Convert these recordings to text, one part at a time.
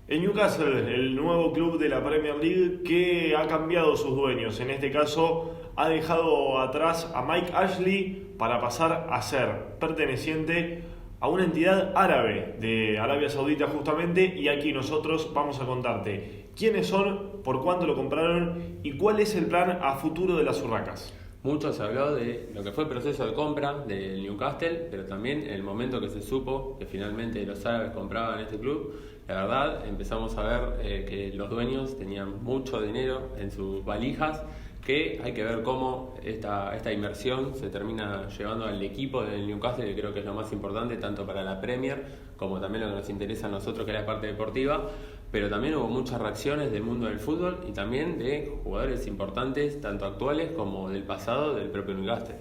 El Newcastle, el nuevo club de la Premier League que ha cambiado sus dueños. En este caso, ha dejado atrás a Mike Ashley para pasar a ser perteneciente a una entidad árabe de Arabia Saudita justamente. Y aquí nosotros vamos a contarte quiénes son, por cuánto lo compraron y cuál es el plan a futuro de las Urracas. Mucho se habló de lo que fue el proceso de compra del Newcastle, pero también el momento que se supo que finalmente los árabes compraban este club. La verdad, empezamos a ver que los dueños tenían mucho dinero en sus valijas, que hay que ver cómo esta inversión se termina llevando al equipo del Newcastle, que creo que es lo más importante, tanto para la Premier como también lo que nos interesa a nosotros, que es la parte deportiva. Pero también hubo muchas reacciones del mundo del fútbol y también de jugadores importantes, tanto actuales como del pasado del propio Newcastle.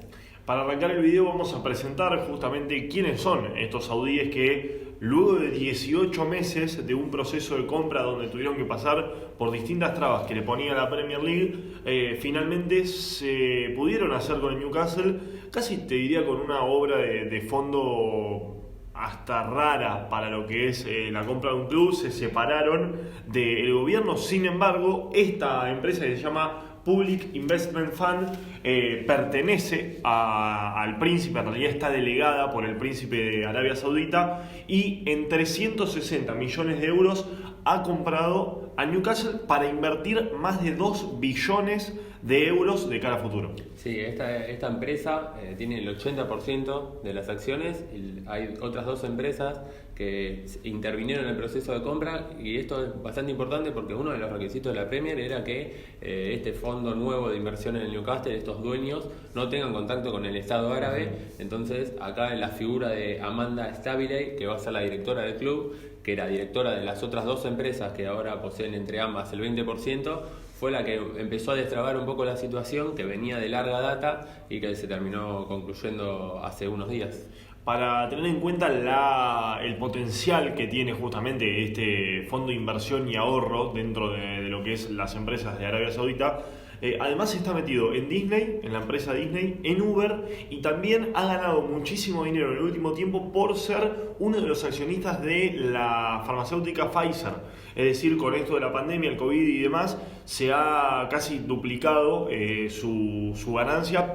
Para arrancar el video vamos a presentar justamente quiénes son estos saudíes que luego de 18 meses de un proceso de compra donde tuvieron que pasar por distintas trabas que le ponía la Premier League, finalmente se pudieron hacer con el Newcastle, casi te diría con una obra de fondo hasta rara para lo que es la compra de un club. Se separaron del gobierno. Sin embargo, esta empresa que se llama Public Investment Fund pertenece al príncipe, en realidad está delegada por el príncipe de Arabia Saudita, y en 360 millones de euros ha comprado a Newcastle para invertir más de 2 billones de euros de cara a futuro. Sí, esta empresa tiene el 80% de las acciones y hay otras dos empresas que intervinieron en el proceso de compra, y esto es bastante importante porque uno de los requisitos de la Premier era que este fondo nuevo de inversión en el Newcastle, estos dueños, no tengan contacto con el Estado árabe. Entonces acá en la figura de Amanda Stabiley, que va a ser la directora del club, que era directora de las otras dos empresas que ahora poseen entre ambas el 20%, fue la que empezó a destrabar un poco la situación que venía de larga data y que se terminó concluyendo hace unos días. Para tener en cuenta el potencial que tiene justamente este fondo de inversión y ahorro dentro de lo que es las empresas de Arabia Saudita, además está metido en Disney, en la empresa Disney, en Uber, y también ha ganado muchísimo dinero en el último tiempo por ser uno de los accionistas de la farmacéutica Pfizer. Es decir, con esto de la pandemia, el COVID y demás, se ha casi duplicado su ganancia.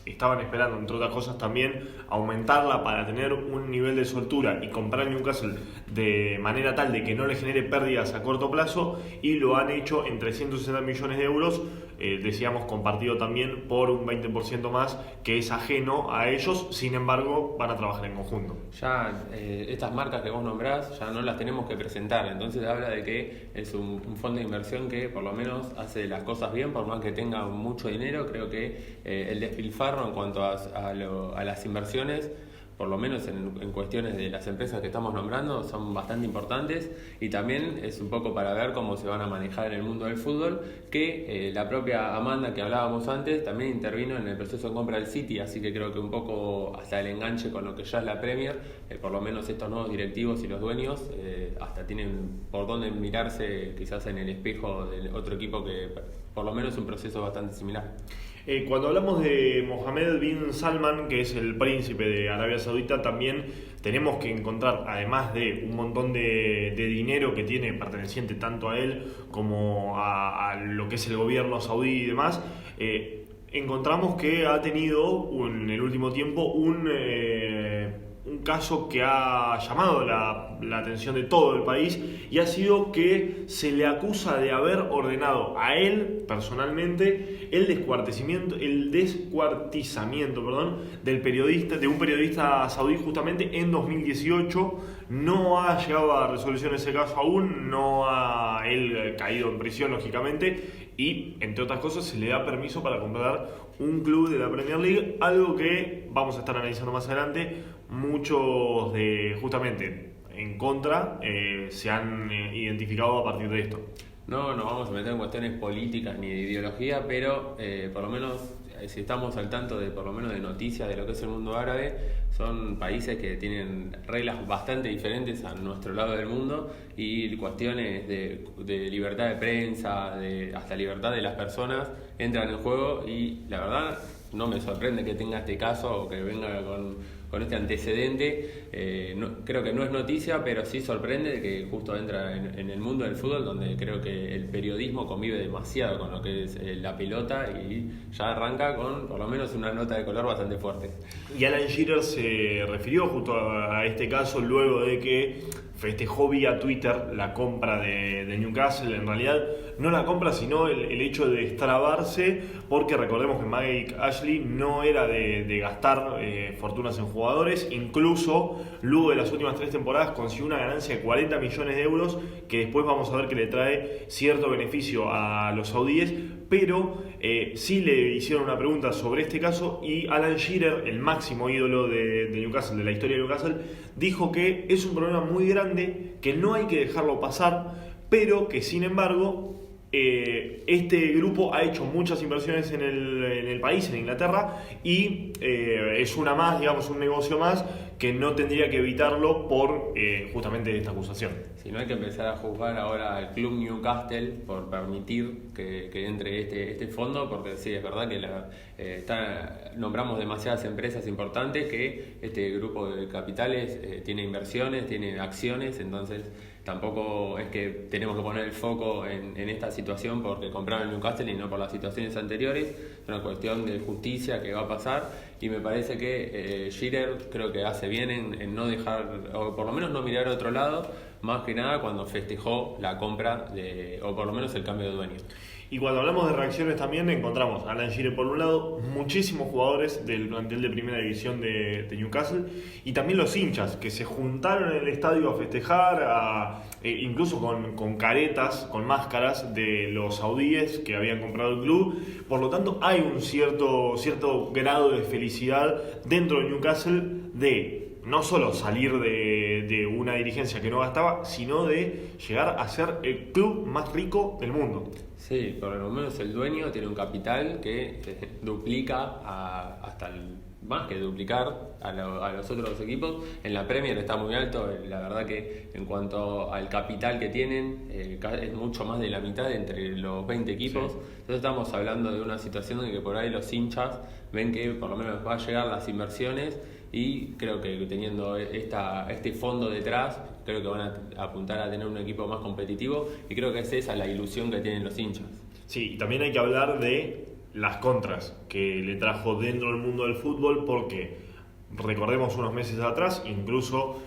Estaban esperando, entre otras cosas, también aumentarla para tener un nivel de soltura y comprar Newcastle de manera tal de que no le genere pérdidas a corto plazo, y lo han hecho en 360 millones de euros, decíamos compartido también por un 20% más que es ajeno a ellos. Sin embargo, van a trabajar en conjunto. Ya estas marcas que vos nombrás ya no las tenemos que presentar, entonces habla de que es un fondo de inversión que por lo menos hace las cosas bien, por más que tenga mucho dinero. Creo que el despilfarro en cuanto a las inversiones, por lo menos en cuestiones de las empresas que estamos nombrando, son bastante importantes, y también es un poco para ver cómo se van a manejar en el mundo del fútbol, que la propia Amanda que hablábamos antes también intervino en el proceso de compra del City, así que creo que un poco hasta el enganche con lo que ya es la Premier, por lo menos estos nuevos directivos y los dueños hasta tienen por dónde mirarse quizás en el espejo del otro equipo que por lo menos es un proceso bastante similar. Cuando hablamos de Mohammed bin Salman, que es el príncipe de Arabia Saudita, también tenemos que encontrar, además de un montón de dinero que tiene perteneciente tanto a él como a lo que es el gobierno saudí y demás, encontramos que ha tenido en el último tiempo un caso que ha llamado la atención de todo el país, y ha sido que se le acusa de haber ordenado a él personalmente el descuartizamiento de un periodista saudí justamente en 2018. No ha llegado a resolución ese caso aún, no ha él caído en prisión lógicamente, y entre otras cosas se le da permiso para comprar un club de la Premier League, algo que vamos a estar analizando más adelante. Muchos de justamente en contra se han identificado a partir de esto. No nos vamos a meter en cuestiones políticas ni de ideología, pero por lo menos si estamos al tanto de por lo menos de noticias de lo que es el mundo árabe, son países que tienen reglas bastante diferentes a nuestro lado del mundo, y cuestiones de libertad de prensa, hasta libertad de las personas entran en juego, y la verdad no me sorprende que tenga este caso o que venga con este antecedente. Creo que no es noticia, pero sí sorprende que justo entra en el mundo del fútbol, donde creo que el periodismo convive demasiado con lo que es la pelota y ya arranca con por lo menos una nota de color bastante fuerte. Y Alan Shearer se refirió justo a este caso luego de que festejó vía Twitter la compra de Newcastle. En realidad no la compra, sino el hecho de extrabarse, porque recordemos que Mike Ashley no era de gastar fortunas en jugadores. Incluso luego de las últimas 3 temporadas consiguió una ganancia de 40 millones de euros, que después vamos a ver que le trae cierto beneficio a los saudíes. Pero sí le hicieron una pregunta sobre este caso y Alan Shearer, el máximo ídolo de Newcastle, de la historia de Newcastle, dijo que es un problema muy grande, que no hay que dejarlo pasar, pero que sin embargo este grupo ha hecho muchas inversiones en el país, en Inglaterra, y es una más, digamos, un negocio más que no tendría que evitarlo por justamente esta acusación. Si no hay que empezar a juzgar ahora al club Newcastle por permitir que entre este fondo, porque sí, es verdad que nombramos demasiadas empresas importantes, que este grupo de capitales tiene inversiones, tiene acciones, entonces tampoco es que tenemos que poner el foco en esta situación porque compraron Newcastle y no por las situaciones anteriores. Es una cuestión de justicia que va a pasar y me parece que Shearer creo que hace bien en no dejar, o por lo menos no mirar a otro lado, más que nada cuando festejó la compra o por lo menos el cambio de dueño. Y cuando hablamos de reacciones también encontramos a Alan Shearer por un lado, muchísimos jugadores del plantel de primera división de Newcastle, y también los hinchas que se juntaron en el estadio a festejar, incluso con caretas, con máscaras de los saudíes que habían comprado el club. Por lo tanto hay un cierto grado de felicidad dentro de Newcastle de no solo salir de una dirigencia que no gastaba, sino de llegar a ser el club más rico del mundo. Sí, por lo menos el dueño tiene un capital que duplica más que duplicar a los otros equipos. En la Premier está muy alto, la verdad que en cuanto al capital que tienen es mucho más de la mitad entre los 20 equipos. Sí. Entonces estamos hablando de una situación en que por ahí los hinchas ven que por lo menos va a llegar las inversiones, y creo que teniendo este fondo detrás, creo que van a apuntar a tener un equipo más competitivo, y creo que es esa la ilusión que tienen los hinchas. Sí, y también hay que hablar de las contras que le trajo dentro del mundo del fútbol, porque recordemos unos meses atrás, incluso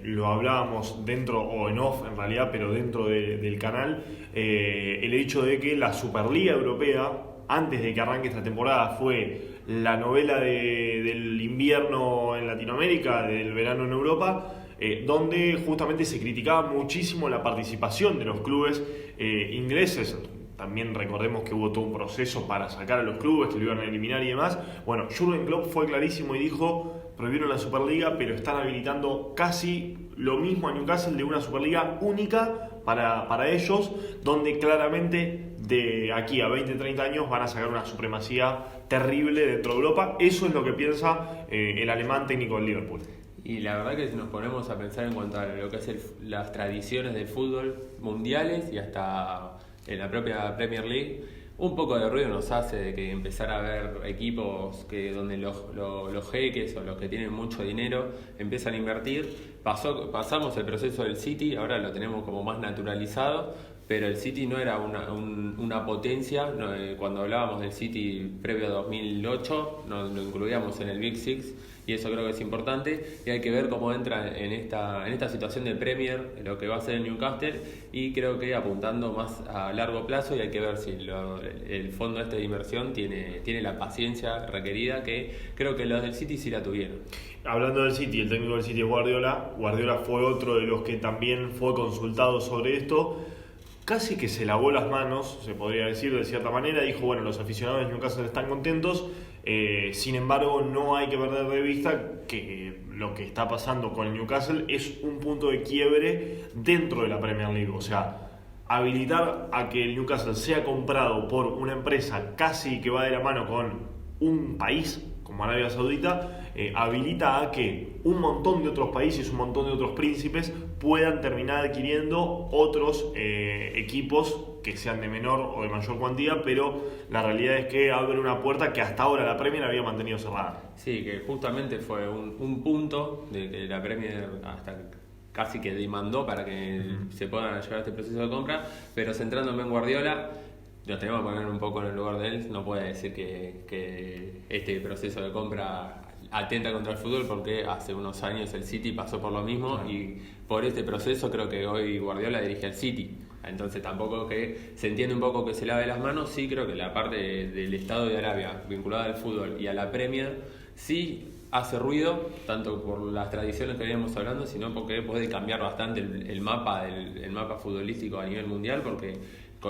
lo hablábamos dentro o en off en realidad, pero dentro del canal, el hecho de que la Superliga Europea, antes de que arranque esta temporada, fue la novela del invierno en Latinoamérica, del verano en Europa, donde justamente se criticaba muchísimo la participación de los clubes ingleses. También recordemos que hubo todo un proceso para sacar a los clubes que lo iban a eliminar y demás. Bueno, Jürgen Klopp fue clarísimo y dijo: prohibieron la Superliga, pero están habilitando casi lo mismo a Newcastle, de una Superliga única para ellos, donde claramente de aquí a 20-30 años van a sacar una supremacía terrible dentro de Europa. Eso es lo que piensa el alemán técnico del Liverpool. Y la verdad que si nos ponemos a pensar en cuanto a lo que es las tradiciones del fútbol mundiales y hasta en la propia Premier League, un poco de ruido nos hace de que empezar a ver equipos donde los jeques o los que tienen mucho dinero empiezan a invertir. Pasamos el proceso del City, ahora lo tenemos como más naturalizado, pero el City no era una potencia. Cuando hablábamos del City previo a 2008 lo incluíamos en el Big Six, y eso creo que es importante, y hay que ver cómo entra en esta situación de Premier lo que va a ser el Newcastle, y creo que apuntando más a largo plazo, y hay que ver si el fondo de inversión tiene la paciencia requerida, que creo que los del City sí la tuvieron. Hablando del City, el técnico del City es Guardiola fue otro de los que también fue consultado sobre esto. Casi que se lavó las manos, se podría decir de cierta manera. Dijo: bueno, los aficionados de Newcastle están contentos, sin embargo no hay que perder de vista que lo que está pasando con el Newcastle es un punto de quiebre dentro de la Premier League. O sea, habilitar a que el Newcastle sea comprado por una empresa casi que va de la mano con un país como Arabia Saudita, habilita a que un montón de otros países, un montón de otros príncipes puedan terminar adquiriendo otros equipos que sean de menor o de mayor cuantía, pero la realidad es que abre una puerta que hasta ahora la Premier había mantenido cerrada. Sí, que justamente fue un punto de que la Premier hasta casi que demandó para que se pueda llevar a este proceso de compra, pero centrándome en Guardiola, nos tenemos que poner un poco en el lugar de él. No puede decir que este proceso de compra atenta contra el fútbol, porque hace unos años el City pasó por lo mismo, y por este proceso creo que hoy Guardiola dirige al City. Entonces tampoco que se entiende un poco que se lave las manos. Sí creo que la parte del Estado de Arabia vinculada al fútbol y a la Premier sí hace ruido, tanto por las tradiciones que veníamos hablando, sino porque puede cambiar bastante el mapa futbolístico a nivel mundial, porque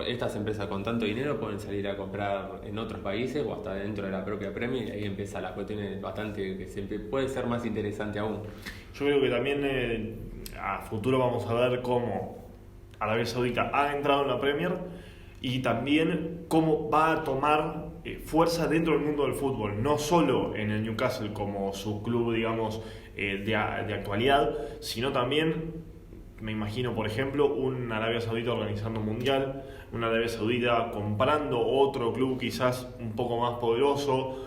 estas empresas con tanto dinero pueden salir a comprar en otros países o hasta dentro de la propia Premier, y ahí empieza la cuestión bastante que puede ser más interesante aún. Yo creo que también a futuro vamos a ver cómo Arabia Saudita ha entrado en la Premier y también cómo va a tomar fuerza dentro del mundo del fútbol, no solo en el Newcastle como su club, digamos, de actualidad, sino también, me imagino, por ejemplo, un Arabia Saudita organizando un mundial, una Arabia Saudita comprando otro club quizás un poco más poderoso,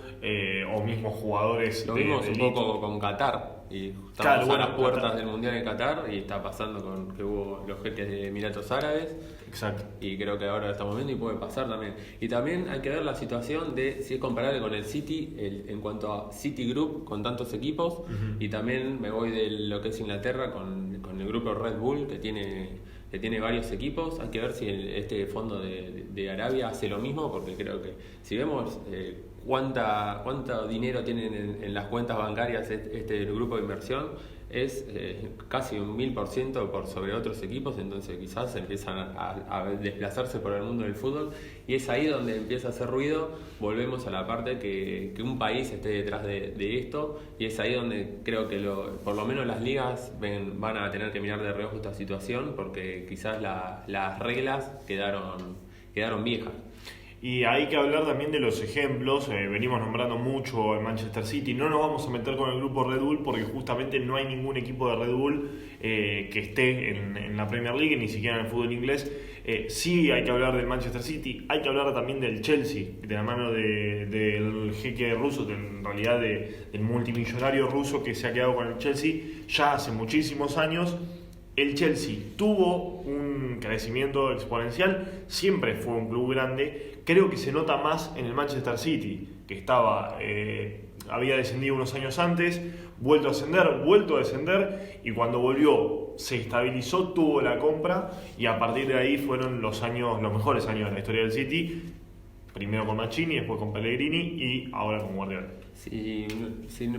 o mismos jugadores. Lo vimos un poco con Qatar, y estamos a las puertas del mundial en Qatar, y está pasando con que hubo los jeques de Emiratos Árabes. Exacto. Y creo que ahora lo estamos viendo y puede pasar también. Y también hay que ver la situación de si es comparable con el City en cuanto a City Group con tantos equipos. Y también me voy de lo que es Inglaterra con el grupo Red Bull, que tiene varios equipos. Hay que ver si este fondo de Arabia hace lo mismo, porque creo que si vemos cuánto dinero tienen en las cuentas bancarias este grupo de inversión, es casi un 1000% por sobre otros equipos. Entonces quizás empiezan a desplazarse por el mundo del fútbol, y es ahí donde empieza a hacer ruido. Volvemos a la parte que un país esté detrás de esto, y es ahí donde creo que por lo menos las ligas van a tener que mirar de reojo esta situación, porque quizás las reglas quedaron viejas. Y hay que hablar también de los ejemplos. Venimos nombrando mucho el Manchester City. No nos vamos a meter con el grupo Red Bull, porque justamente no hay ningún equipo de Red Bull que esté en la Premier League, ni siquiera en el fútbol inglés. Sí hay que hablar del Manchester City. Hay que hablar también del Chelsea, de la mano del jeque ruso, en realidad del multimillonario ruso que se ha quedado con el Chelsea ya hace muchísimos años. El Chelsea tuvo un crecimiento exponencial, siempre fue un club grande. Creo que se nota más en el Manchester City, que había descendido unos años antes, vuelto a descender, y cuando volvió se estabilizó, tuvo la compra, y a partir de ahí fueron los mejores años de la historia del City, primero con Mancini, después con Pellegrini y ahora con Guardiola. Si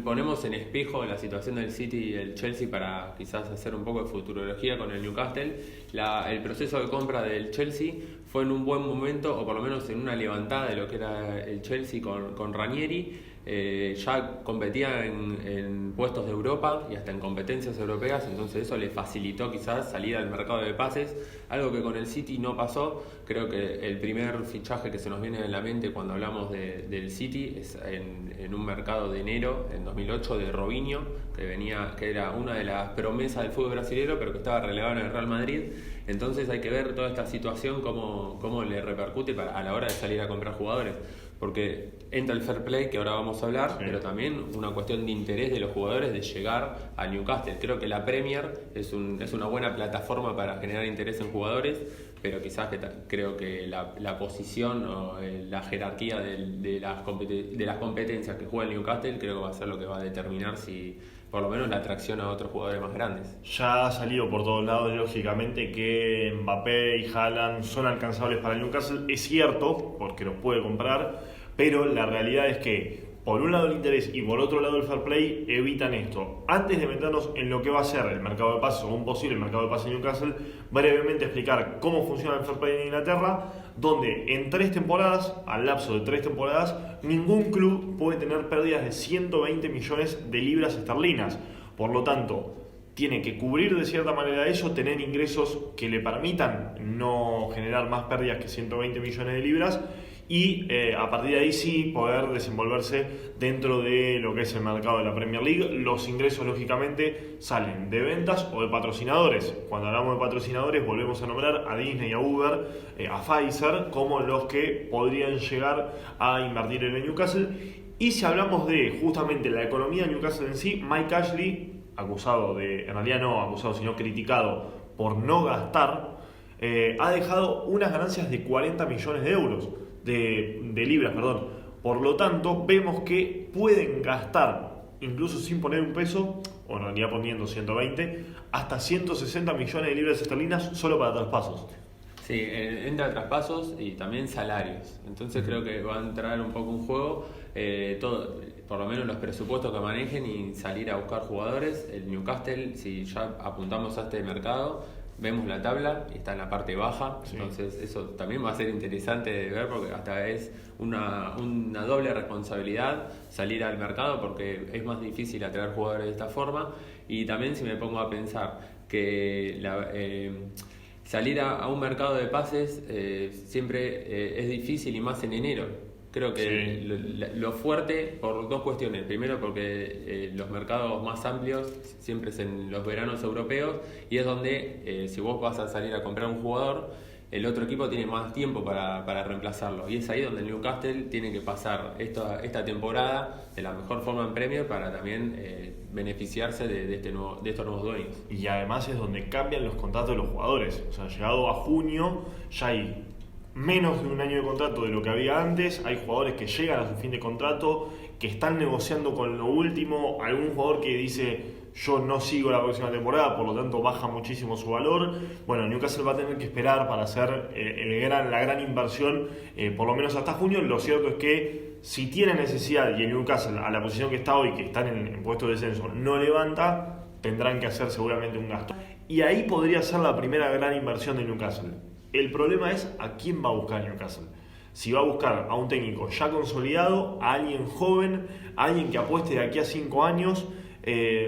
ponemos en espejo la situación del City y el Chelsea, para quizás hacer un poco de futurología con el Newcastle, el proceso de compra del Chelsea fue en un buen momento, o por lo menos en una levantada de lo que era el Chelsea con Ranieri. Ya competía en puestos de Europa y hasta en competencias europeas, entonces eso le facilitó quizás salir al mercado de pases, algo que con el City no pasó. Creo que el primer fichaje que se nos viene a la mente cuando hablamos del City es en un mercado de enero, en 2008, de Robinho, que era una de las promesas del fútbol brasileño, pero que estaba relevado en el Real Madrid. Entonces hay que ver toda esta situación cómo le repercute a la hora de salir a comprar jugadores, porque entra el fair play, que ahora vamos a hablar, sí, pero también una cuestión de interés de los jugadores de llegar al Newcastle. Creo que la Premier es una buena plataforma para generar interés en jugadores, pero quizás creo que la posición o la jerarquía de las competencias que juega el Newcastle, creo que va a ser lo que va a determinar si por lo menos la atracción a otros jugadores más grandes. Ya ha salido por todos lados, lógicamente, que Mbappé y Haaland son alcanzables para el Newcastle. Es cierto, porque los puede comprar, pero la realidad es que por un lado el interés y por otro lado el fair play evitan esto. Antes de meternos en lo que va a ser el mercado de pases o un posible mercado de pases en Newcastle, brevemente explicar cómo funciona el fair play en Inglaterra, donde en 3 temporadas, al lapso de 3 temporadas, ningún club puede tener pérdidas de 120 millones de libras esterlinas. Por lo tanto, tiene que cubrir de cierta manera eso, tener ingresos que le permitan no generar más pérdidas que 120 millones de libras. y a partir de ahí sí poder desenvolverse dentro de lo que es el mercado de la Premier League. Los ingresos lógicamente salen de ventas o de patrocinadores. Cuando hablamos de patrocinadores volvemos a nombrar a Disney, a Uber, a Pfizer como los que podrían llegar a invertir en el Newcastle. Y si hablamos de justamente la economía de Newcastle en sí, Mike Ashley, acusado de, en realidad no acusado sino criticado por no gastar, ha dejado unas ganancias de 40 millones de euros. De libras, perdón. Por lo tanto, vemos que pueden gastar, incluso sin poner un peso, o en realidad poniendo 120, hasta 160 millones de libras esterlinas solo para traspasos. Sí, entra traspasos y también salarios. Entonces creo que va a entrar un poco en juego todo, por lo menos los presupuestos que manejen y salir a buscar jugadores. El Newcastle, si ya apuntamos a este mercado, vemos la tabla y está en la parte baja, sí. Entonces eso también va a ser interesante de ver porque hasta es una doble responsabilidad salir al mercado porque es más difícil atraer jugadores de esta forma. Y también si me pongo a pensar que salir a un mercado de pases siempre es difícil y más en enero. Creo que sí. Lo fuerte por dos cuestiones. Primero porque los mercados más amplios siempre es en los veranos europeos y es donde si vos vas a salir a comprar un jugador, el otro equipo tiene más tiempo para reemplazarlo. Y es ahí donde el Newcastle tiene que pasar esta temporada de la mejor forma en Premier para también beneficiarse de estos nuevos dueños. Y además es donde cambian los contratos de los jugadores. O sea, llegado a junio ya hay menos de un año de contrato de lo que había antes. Hay jugadores que llegan a su fin de contrato, que están negociando con lo último. Algún jugador que dice yo no sigo la próxima temporada, por lo tanto baja muchísimo su valor. Bueno, Newcastle va a tener que esperar para hacer la gran inversión por lo menos hasta junio. Lo cierto es que si tiene necesidad y el Newcastle a la posición que está hoy, que están en puesto de descenso, no levanta, tendrán que hacer seguramente un gasto. Y ahí podría ser la primera gran inversión de Newcastle. El problema es a quién va a buscar Newcastle. Si va a buscar a un técnico ya consolidado, a alguien joven, a alguien que apueste de aquí a 5 años,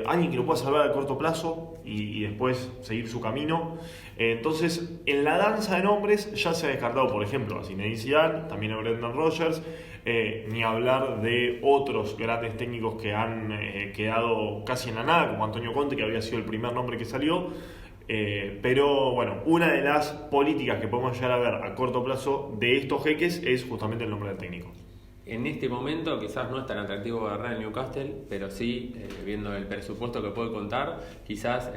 alguien que lo pueda salvar a corto plazo y después seguir su camino. Entonces, en la danza de nombres ya se ha descartado, por ejemplo, a Zinedine Zidane, también a Brendan Rodgers, ni hablar de otros grandes técnicos que han quedado casi en la nada, como Antonio Conte, que había sido el primer nombre que salió. Pero bueno, una de las políticas que podemos llegar a ver a corto plazo de estos jeques es justamente el nombre del técnico. En este momento quizás no es tan atractivo agarrar el Newcastle, pero sí, viendo el presupuesto que puede contar, quizás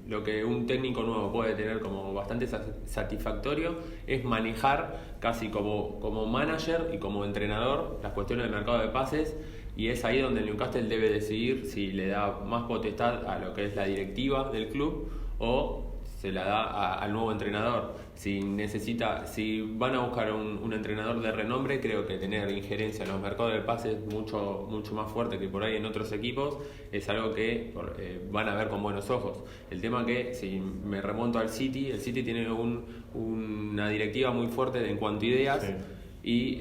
lo que un técnico nuevo puede tener como bastante satisfactorio es manejar casi como manager y como entrenador las cuestiones del mercado de pases. Y es ahí donde el Newcastle debe decidir si le da más potestad a lo que es la directiva del club o se la da al nuevo entrenador. Si van a buscar un entrenador de renombre, creo que tener injerencia en los mercados de pases mucho más fuerte que por ahí en otros equipos es algo que van a ver con buenos ojos. El tema que, si me remonto al City, el City tiene una directiva muy fuerte en cuanto a ideas, sí. Y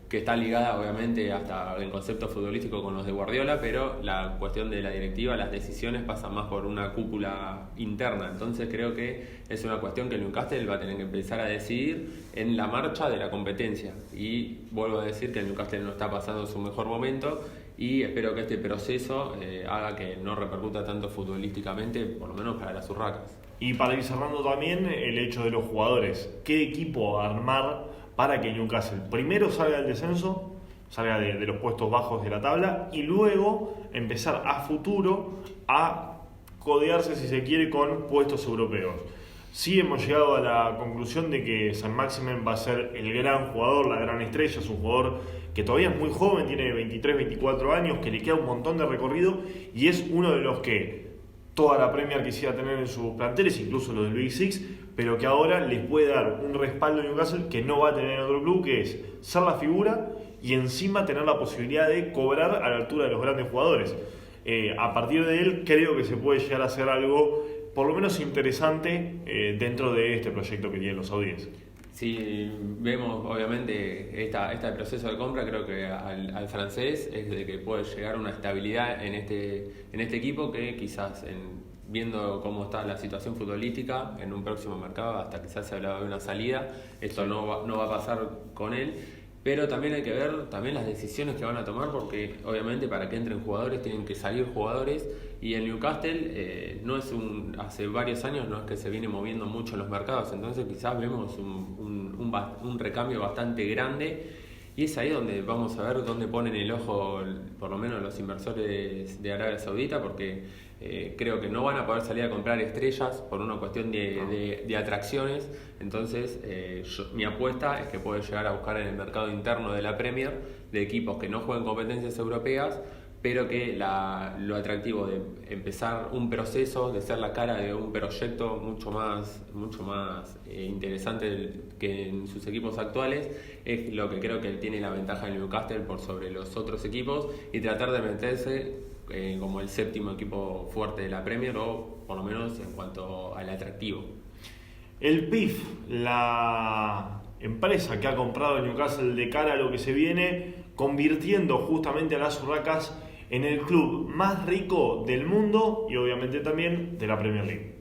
que está ligada obviamente hasta en concepto futbolístico con los de Guardiola, pero la cuestión de la directiva, las decisiones pasan más por una cúpula interna. Entonces creo que es una cuestión que el Newcastle va a tener que empezar a decidir en la marcha de la competencia. Y vuelvo a decir que el Newcastle no está pasando su mejor momento y espero que este proceso haga que no repercuta tanto futbolísticamente, por lo menos para las urracas. Y para ir cerrando también el hecho de los jugadores, ¿qué equipo armar para que Newcastle primero salga del descenso, salga de los puestos bajos de la tabla y luego empezar a futuro a codearse, si se quiere, con puestos europeos? Sí, hemos llegado a la conclusión de que Saint-Maximin va a ser el gran jugador, la gran estrella. Es un jugador que todavía es muy joven, tiene 23, 24 años, que le queda un montón de recorrido y es uno de los que toda la Premier quisiera tener en sus planteles, incluso los del Big Six, pero que ahora les puede dar un respaldo a Newcastle que no va a tener en otro club, que es ser la figura y encima tener la posibilidad de cobrar a la altura de los grandes jugadores. A partir de él creo que se puede llegar a hacer algo por lo menos interesante dentro de este proyecto que tienen los saudíes. Si vemos obviamente este proceso de compra, creo que al francés es de que puede llegar una estabilidad en este equipo que quizás viendo cómo está la situación futbolística en un próximo mercado, hasta quizás se hablaba de una salida, esto no va a pasar con él, pero también hay que ver también las decisiones que van a tomar, porque obviamente para que entren jugadores tienen que salir jugadores, y el Newcastle hace varios años no es que se viene moviendo mucho en los mercados, entonces quizás vemos un recambio bastante grande. Y es ahí donde vamos a ver dónde ponen el ojo, por lo menos los inversores de Arabia Saudita, porque creo que no van a poder salir a comprar estrellas por una cuestión de atracciones. Entonces, mi apuesta es que puede llegar a buscar en el mercado interno de la Premier de equipos que no jueguen competencias europeas, pero que lo atractivo de empezar un proceso, de ser la cara de un proyecto mucho más interesante que en sus equipos actuales, es lo que creo que tiene la ventaja del Newcastle por sobre los otros equipos, y tratar de meterse como el séptimo equipo fuerte de la Premier, o por lo menos en cuanto al atractivo. El PIF, la empresa que ha comprado el Newcastle de cara a lo que se viene, convirtiendo justamente a las Urracas en el club más rico del mundo y obviamente también de la Premier League.